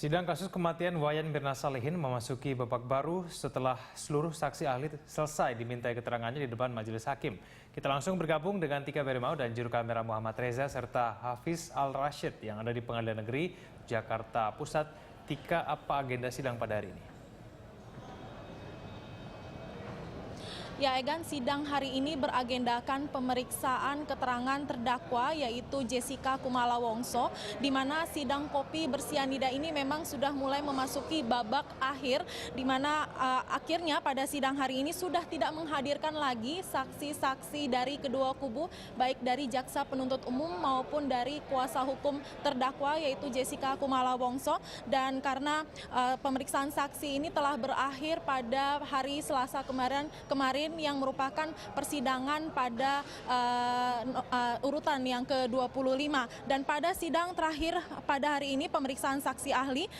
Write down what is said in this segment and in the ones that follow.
Sidang kasus kematian Wayan Mirna Salihin memasuki babak baru setelah seluruh saksi ahli selesai dimintai keterangannya di depan majelis hakim. Kita langsung bergabung dengan Tika Berimau dan juru kamera Muhammad Reza serta Hafiz Al-Rashid yang ada di Pengadilan Negeri Jakarta Pusat. Tika, apa agenda sidang pada hari ini? Ya, Egan, sidang hari ini beragendakan pemeriksaan keterangan terdakwa yaitu Jessica Kumala Wongso, di mana sidang kopi bersianida ini memang sudah mulai memasuki babak akhir, di mana akhirnya pada sidang hari ini sudah tidak menghadirkan lagi saksi-saksi dari kedua kubu, baik dari jaksa penuntut umum maupun dari kuasa hukum terdakwa yaitu Jessica Kumala Wongso. Dan karena pemeriksaan saksi ini telah berakhir pada hari Selasa kemarin yang merupakan persidangan pada urutan yang ke-25. Dan pada sidang terakhir pada hari ini pemeriksaan saksi ahli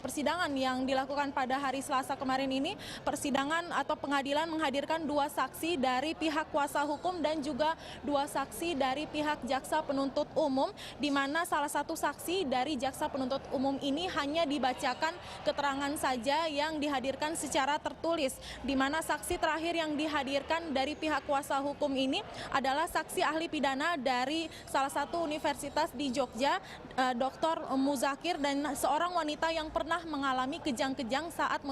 persidangan yang dilakukan pada hari Selasa kemarin ini, persidangan atau pengadilan menghadirkan dua saksi dari pihak kuasa hukum dan juga dua saksi dari pihak jaksa penuntut umum, di mana salah satu saksi dari jaksa penuntut umum ini hanya dibacakan keterangan saja yang dihadirkan secara tertulis, di mana saksi terakhir yang dihadirkan dari pihak kuasa hukum ini adalah saksi ahli pidana dari salah satu universitas di Jogja, Dr. Muzakir, dan seorang wanita yang pernah mengalami kejang-kejang saat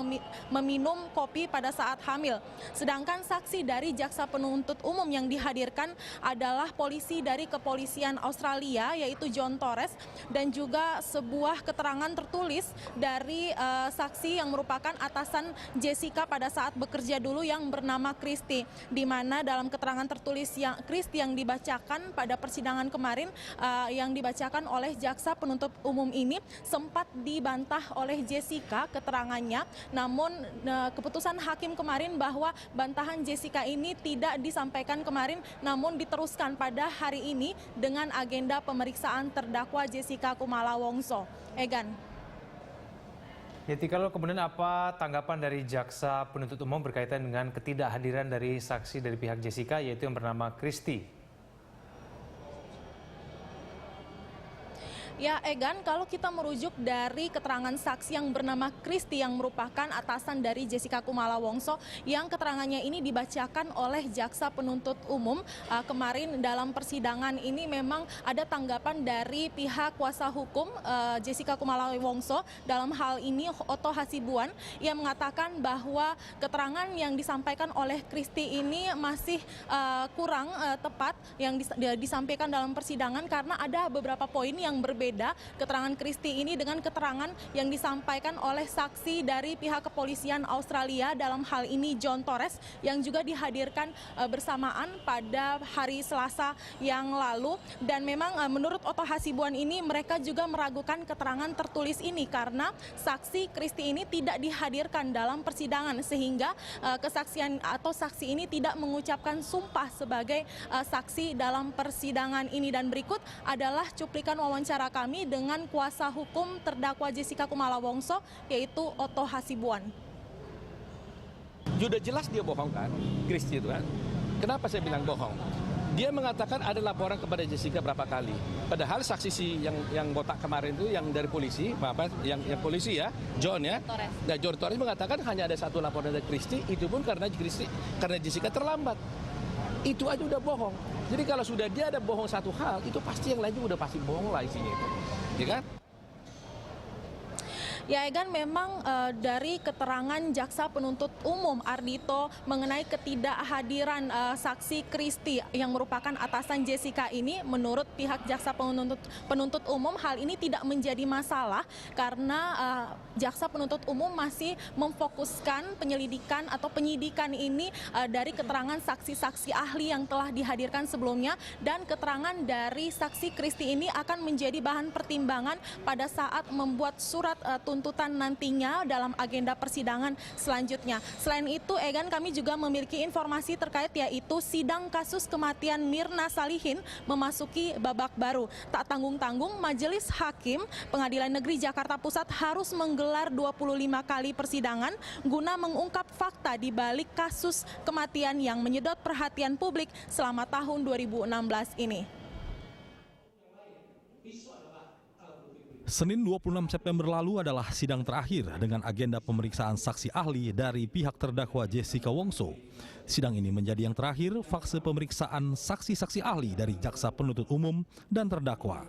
meminum kopi pada saat hamil. Sedangkan saksi dari jaksa penuntut umum yang dihadirkan adalah polisi dari kepolisian Australia yaitu John Torres, dan juga sebuah keterangan tertulis dari saksi yang merupakan atasan Jessica pada saat bekerja dulu yang bernama Christy, di mana dalam keterangan tertulis yang Christy yang dibacakan pada persidangan kemarin yang dibacakan oleh jaksa penuntut umum ini sempat dibantah oleh Jessica keterangannya, namun keputusan hakim kemarin bahwa bantahan Jessica ini tidak disampaikan kemarin namun diteruskan pada hari ini dengan agenda pemeriksaan terdakwa Jessica Kumala Wongso. Egan. Ya, kalau kemudian apa tanggapan dari jaksa penuntut umum berkaitan dengan ketidakhadiran dari saksi dari pihak Jessica yaitu yang bernama Christy? Ya, Egan, kalau kita merujuk dari keterangan saksi yang bernama Christy yang merupakan atasan dari Jessica Kumala Wongso, yang keterangannya ini dibacakan oleh jaksa penuntut umum kemarin dalam persidangan ini, memang ada tanggapan dari pihak kuasa hukum Jessica Kumala Wongso, dalam hal ini Otto Hasibuan, yang mengatakan bahwa keterangan yang disampaikan oleh Christy ini masih kurang tepat yang disampaikan dalam persidangan karena ada beberapa poin yang berbeda keterangan Christy ini dengan keterangan yang disampaikan oleh saksi dari pihak kepolisian Australia, dalam hal ini John Torres, yang juga dihadirkan bersamaan pada hari Selasa yang lalu. Dan memang menurut Otto Hasibuan ini mereka juga meragukan keterangan tertulis ini karena saksi Christy ini tidak dihadirkan dalam persidangan, sehingga kesaksian atau saksi ini tidak mengucapkan sumpah sebagai saksi dalam persidangan ini. Dan berikut adalah cuplikan wawancara kami dengan kuasa hukum terdakwa Jessica Kumala Wongso yaitu Otto Hasibuan. Sudah jelas dia bohong kan, Christy itu kan. Kenapa saya bilang bohong? Dia mengatakan ada laporan kepada Jessica berapa kali. Padahal saksi yang botak kemarin itu yang dari polisi, yang polisi ya, John ya. Nah, John Torres mengatakan hanya ada satu laporan dari Christy, itu pun karena Jessica terlambat. Itu aja udah bohong. Jadi kalau sudah dia ada bohong satu hal, itu pasti yang lain juga udah pasti bohong lah isinya itu. Ya kan? Ya, Egan, memang dari keterangan jaksa penuntut umum Ardhito mengenai ketidakhadiran saksi Christy yang merupakan atasan Jessica ini, menurut pihak jaksa penuntut umum hal ini tidak menjadi masalah karena jaksa penuntut umum masih memfokuskan penyelidikan atau penyidikan ini dari keterangan saksi-saksi ahli yang telah dihadirkan sebelumnya, dan keterangan dari saksi Christy ini akan menjadi bahan pertimbangan pada saat membuat surat tuntutan nantinya dalam agenda persidangan selanjutnya. Selain itu, Egan, kami juga memiliki informasi terkait yaitu sidang kasus kematian Mirna Salihin memasuki babak baru. Tak tanggung-tanggung, Majelis Hakim Pengadilan Negeri Jakarta Pusat harus menggelar 25 kali persidangan guna mengungkap fakta di balik kasus kematian yang menyedot perhatian publik selama tahun 2016 ini. Senin 26 September lalu adalah sidang terakhir dengan agenda pemeriksaan saksi ahli dari pihak terdakwa Jessica Wongso. Sidang ini menjadi yang terakhir fase pemeriksaan saksi-saksi ahli dari jaksa penuntut umum dan terdakwa.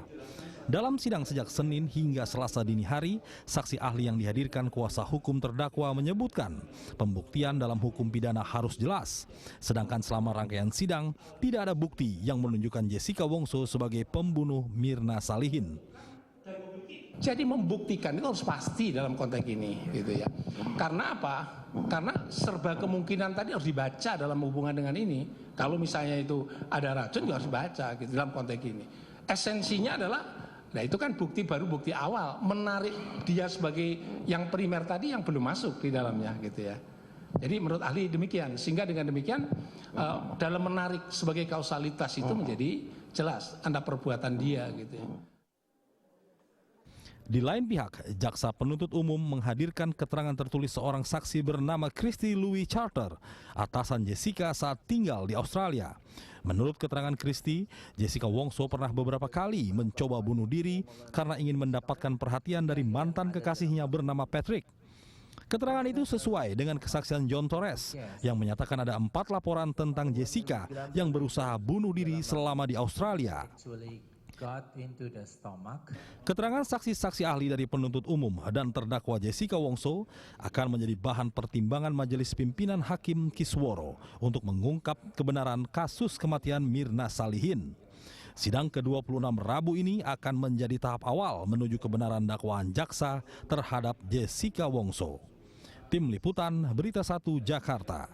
Dalam sidang sejak Senin hingga Selasa dini hari, saksi ahli yang dihadirkan kuasa hukum terdakwa menyebutkan pembuktian dalam hukum pidana harus jelas. Sedangkan selama rangkaian sidang, tidak ada bukti yang menunjukkan Jessica Wongso sebagai pembunuh Mirna Salihin. Jadi membuktikan itu harus pasti dalam konteks ini, gitu ya. Karena apa? Karena serba kemungkinan tadi harus dibaca dalam hubungan dengan ini. Kalau misalnya itu ada racun juga harus dibaca gitu, dalam konteks ini. Esensinya adalah, nah itu kan bukti baru, bukti awal, menarik dia sebagai yang primer tadi yang belum masuk di dalamnya, gitu ya. Jadi menurut ahli demikian, sehingga dengan demikian dalam menarik sebagai kausalitas itu menjadi jelas ada perbuatan dia, gitu ya. Di lain pihak, jaksa penuntut umum menghadirkan keterangan tertulis seorang saksi bernama Christy Louis Charter, atasan Jessica saat tinggal di Australia. Menurut keterangan Christy, Jessica Wongso pernah beberapa kali mencoba bunuh diri karena ingin mendapatkan perhatian dari mantan kekasihnya bernama Patrick. Keterangan itu sesuai dengan kesaksian John Torres yang menyatakan ada 4 laporan tentang Jessica yang berusaha bunuh diri selama di Australia. Keterangan saksi-saksi ahli dari penuntut umum dan terdakwa Jessica Wongso akan menjadi bahan pertimbangan Majelis Pimpinan Hakim Kisworo untuk mengungkap kebenaran kasus kematian Mirna Salihin. Sidang ke-26 Rabu ini akan menjadi tahap awal menuju kebenaran dakwaan jaksa terhadap Jessica Wongso. Tim Liputan Berita 1 Jakarta.